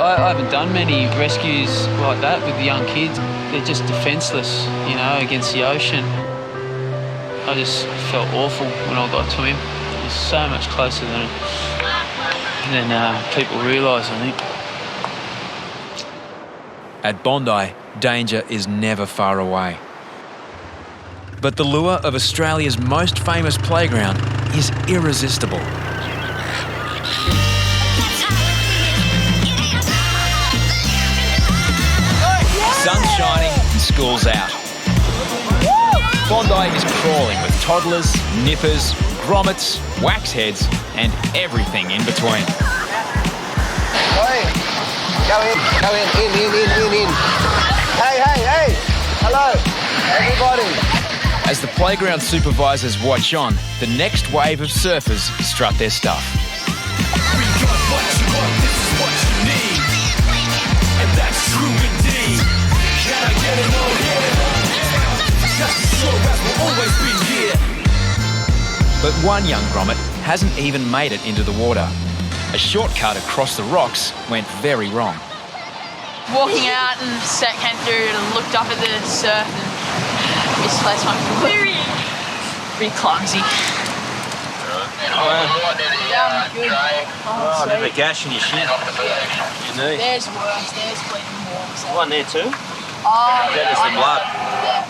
I haven't done many rescues like that with young kids. They're just defenceless, against the ocean. I just felt awful when I got to him. He was so much closer than people realise, I think. At Bondi, danger is never far away. But the lure of Australia's most famous playground is irresistible. Sun's shining and school's out. Bondi is crawling with toddlers, nippers, grommets, wax heads and everything in between. Hey, go in. Hey, hello, everybody. As the playground supervisors watch on, the next wave of surfers strut their stuff. Because what you want, this is what you need. And that's true indeed. Can I get it on here? Just as sure as we'll always be here. But one young grommet hasn't even made it into the water. A shortcut across the rocks went very wrong. Walking out and Set came through and looked up at the surf and misplaced my foot. Pretty clumsy. Yeah, I'm good. Oh, a bit of a gash in your shin. Your knee. There's worse. There's bleeding more. So. One there too? Oh, that is the blood. Yeah.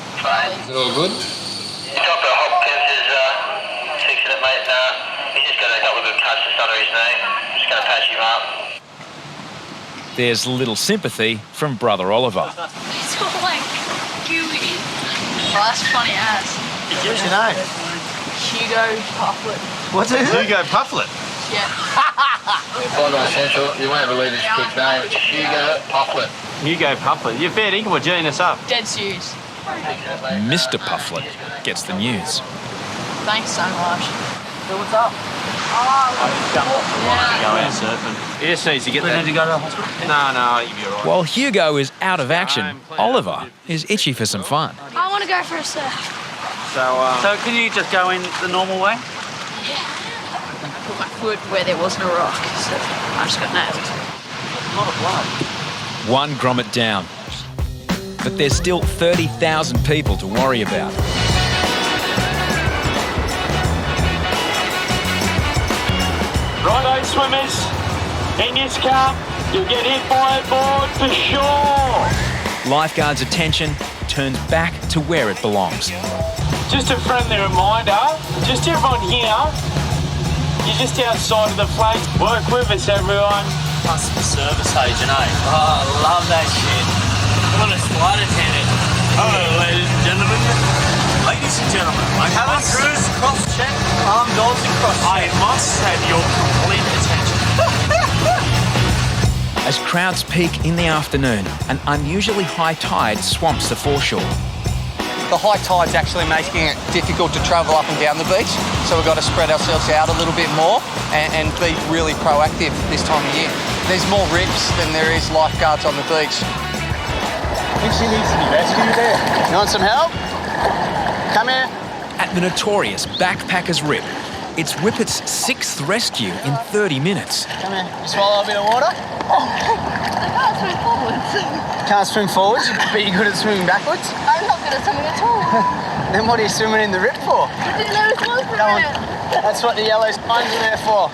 Is it all good? Dr. Hopkins is fixing it, mate. He's just got a couple of good cuts just under his knee. Just going to patch him up. There's little sympathy from Brother Oliver. It's all like gooey. Well, that's funny as. What's your name? Hugo Pufflet. What's it? Hugo Pufflet. Yeah. Bondi Central, you won't believe this kid's name. Hugo Pufflet. Hugo Pufflet. You're fair dinkum, we're geeing us up. Dead serious. Mr. Pufflet gets the news. Thanks so much. So what's up? Go out surfing. He just needs to get there. Need to go to the hospital? No, you'll be all right. While Hugo is out of action, Oliver is itchy for some fun. I want to go for a surf. So can you just go in the normal way? I put my foot where there wasn't a rock, so I just got nailed. A lot of blood. One grommet down. But there's still 30,000 people to worry about. Righto, swimmers. In this car, you'll get hit by a board for sure. Lifeguards' attention turns back to where it belongs. Just a friendly reminder, just everyone here, you're just outside of the flag. Work with us, everyone. Customer service agent, eh? Oh, I love that shit. I'm on a flight attendant. Hello, ladies and gentlemen. Ladies and gentlemen, I have a cruise cross-check, armed doors and cross-check. I must have your complete attention. As crowds peak in the afternoon, an unusually high tide swamps the foreshore. The high tide's actually making it difficult to travel up and down the beach, so we've got to spread ourselves out a little bit more and be really proactive this time of year. There's more rips than there is lifeguards on the beach. I think she needs to be rescued there. You want some help? Come here. At the notorious Backpackers Rip, it's Whippet's 6th rescue in 30 minutes. Come here. You swallow a bit of water? Oh. I can't swim forwards. Can't swim forwards, but you're good at swimming backwards? I'm not good at swimming at all. Then what are you swimming in the rip for? I didn't know it was for it. That's what the yellow signs are there for.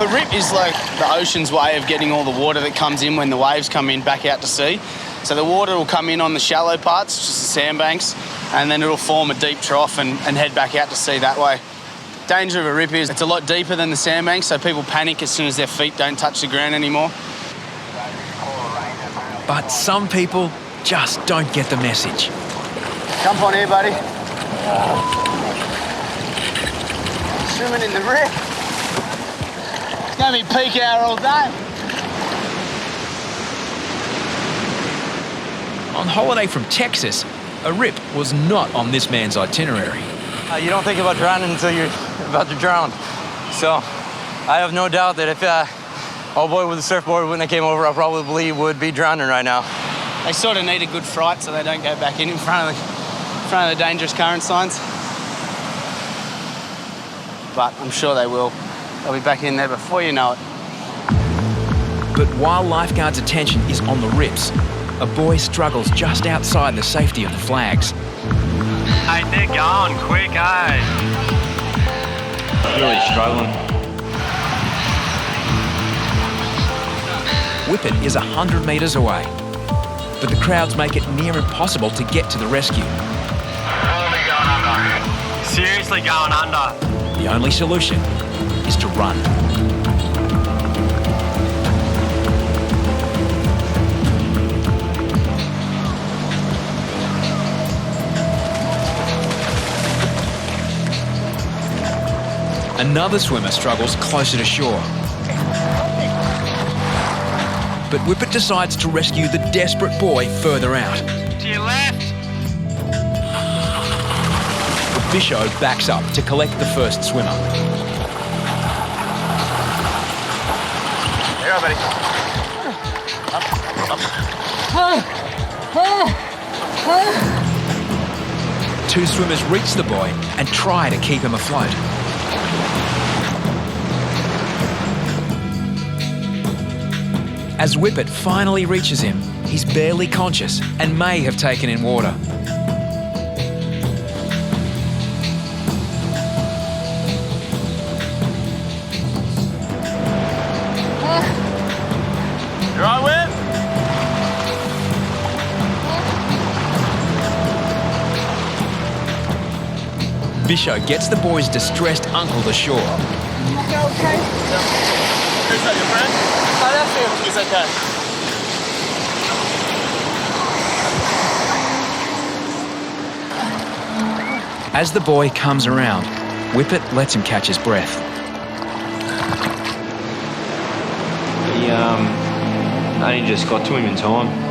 The rip is like the ocean's way of getting all the water that comes in when the waves come in back out to sea. So the water will come in on the shallow parts, just the sandbanks, and then it'll form a deep trough and head back out to sea that way. Danger of a rip is it's a lot deeper than the sandbanks, so people panic as soon as their feet don't touch the ground anymore. But some people just don't get the message. Jump on here, buddy. Swimming in the rip. It's going to be peak hour all day. On holiday from Texas, a rip was not on this man's itinerary. You don't think about drowning until you're about to drown. So I have no doubt that if old boy with the surfboard wouldn't have came over, I probably would be drowning right now. They sort of need a good fright so they don't go back in front of the dangerous current signs. But I'm sure they will. They'll be back in there before you know it. But while lifeguards' attention is on the rips, a boy struggles just outside the safety of the flags. Hey, they're going quick, eh? Really struggling. Whippet is 100 metres away, but the crowds make it near impossible to get to the rescue. Really going under. Seriously going under. The only solution is to run. Another swimmer struggles closer to shore. But Whippet decides to rescue the desperate boy further out. To your left. Bisho backs up to collect the first swimmer. Here, buddy. Two swimmers reach the boy and try to keep him afloat. As Whippet finally reaches him, he's barely conscious and may have taken in water. You right, Whip? Bisho gets the boy's distressed uncle to shore. Okay. Who's that, your friend? How that feel? He's okay. As the boy comes around, Whippet lets him catch his breath. He only just got to him in time.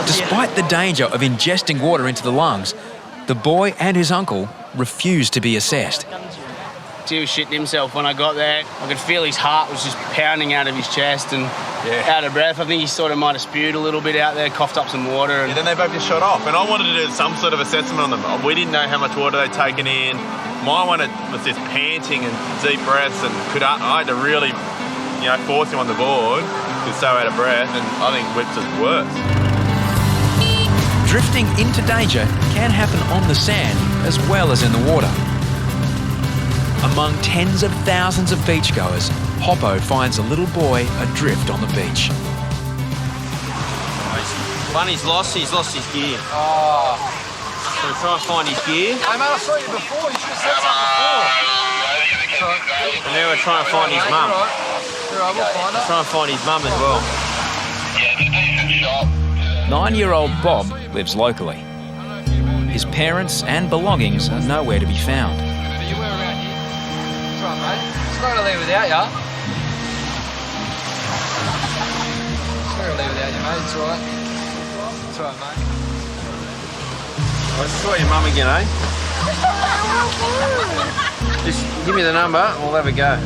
Despite the danger of ingesting water into the lungs, the boy and his uncle refused to be assessed. He was shitting himself when I got there. I could feel his heart was just pounding out of his chest and out of breath. I think he sort of might have spewed a little bit out there, coughed up some water. And then they both just shot off. And I wanted to do some sort of assessment on them. We didn't know how much water they'd taken in. My one was just panting and deep breaths, and I had to really, force him on the board. He was so out of breath, and I think Whipp's was worse. Drifting into danger can happen on the sand as well as in the water. Among tens of thousands of beachgoers, Hoppo finds a little boy adrift on the beach. He's lost his gear. Oh. So we try and find his gear. Hey, mate, I saw you before. You should have said something before. And now we're trying to find his mum. We'll find her. Try and find his mum as well. 9-year-old Bob lives locally. His parents and belongings are nowhere to be found. But you were around here. It's all right, mate. It's not going to leave without you. It's not going to leave without you, mate. It's all right. It's all right, mate. I saw your mum again, eh? Just give me the number and we'll have a go.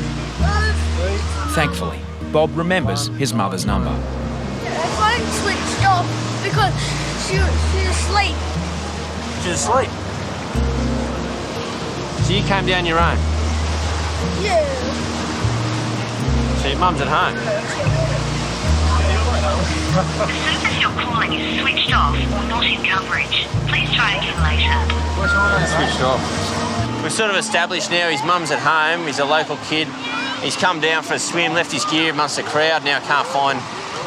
Thankfully, Bob remembers his mother's number. Her phone switched off because she was asleep. She's asleep? So you came down your own? Yeah. So your mum's at home? The service you're calling is switched off or not in coverage. Please try again later. Switched off. We've sort of established now his mum's at home. He's a local kid. He's come down for a swim, left his gear amongst the crowd. Now can't find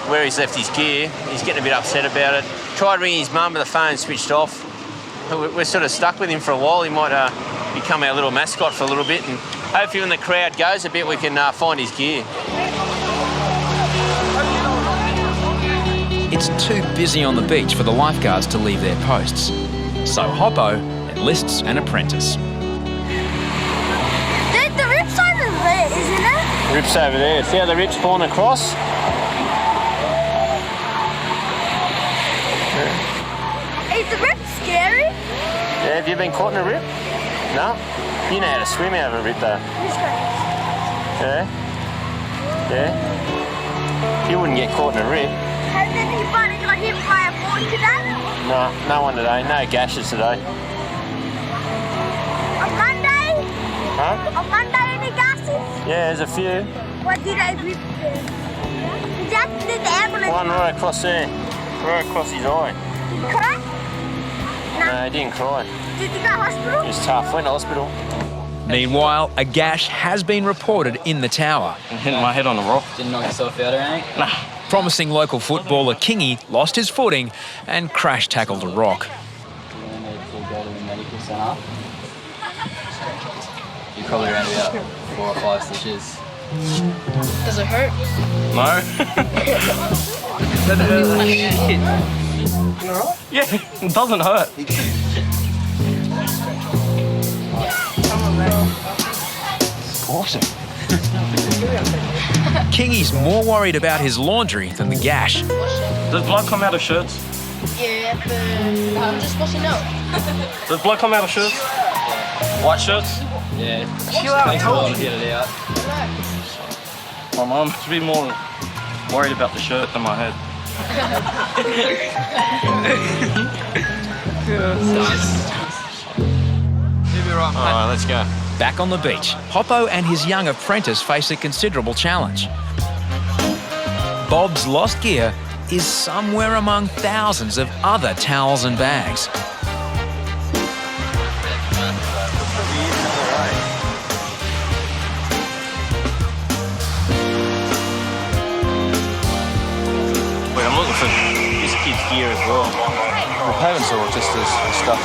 where he's left his gear. He's getting a bit upset about it. Tried ringing his mum, but the phone's switched off. We're sort of stuck with him for a while. He might become our little mascot for a little bit, and hopefully when the crowd goes a bit, we can find his gear. It's too busy on the beach for the lifeguards to leave their posts. So Hoppo enlists an apprentice. The rip's over there, isn't it? The rip's over there. See how the rip's pulling across? Is the rip scary? Yeah, have you been caught in a rip? No? You know how to swim out of a rip though. Yeah? Yeah? You wouldn't get caught in a rip. Has anybody got hit by a board today? No, no one today. No gashes today. On Monday? Huh? On Monday, any gases? Yeah, there's a few. What did I rip there? Is that the ambulance? One right across there. Right across his eye. Did he cry? No, he didn't cry. Did he go to hospital? He was tough. Went to hospital. Meanwhile, a gash has been reported in the tower. I hit my head on a rock. Didn't knock yourself out or anything? Nah. Promising local footballer Kingy lost his footing and crash-tackled a rock. You're probably around about 4 or 5 stitches. Does it hurt? No. Yeah, it doesn't hurt. Awesome. Kingy's more worried about his laundry than the gash. Does blood come out of shirts? Yeah, but I'm just washing up. Does blood come out of shirts? White shirts? Yeah. Chill out, I told you. Get it out. My mum should be more worried about the shirt than my head. All right, let's go. Back on the beach, Hoppo and his young apprentice face a considerable challenge. Bob's lost gear is somewhere among thousands of other towels and bags. Wait, I'm looking for this kid's gear as well. The parents or just his stuff?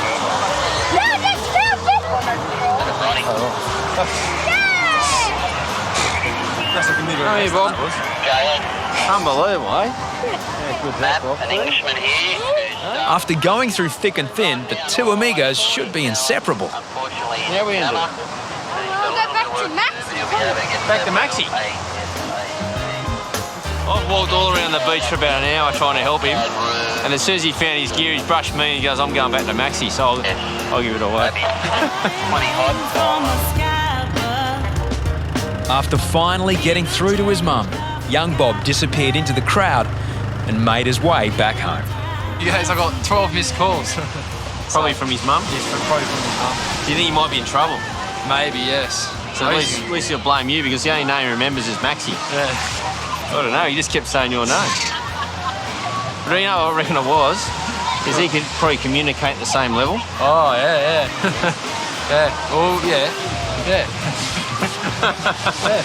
How are you, Bob? Unbelievable, eh? An Englishman here. After going through thick and thin, the two amigos should be inseparable. Yeah, we ended. We'll go back to Maxi. Back to Maxi. I've walked all around the beach for about an hour trying to help him, and as soon as he found his gear, he's brushed me and he goes, I'm going back to Maxi, so I'll give it away. After finally getting through to his mum, young Bob disappeared into the crowd and made his way back home. Yes, I got 12 missed calls. Probably from his mum? Yes, probably from his mum. Do you think he might be in trouble? Maybe, yes. So at least he'll blame you because the only name he remembers is Maxi. Yeah. I don't know, he just kept saying your name. But you know what I reckon it was? Is he could probably communicate at the same level. Oh, yeah. Yeah. Oh, yeah. Yeah. Yeah.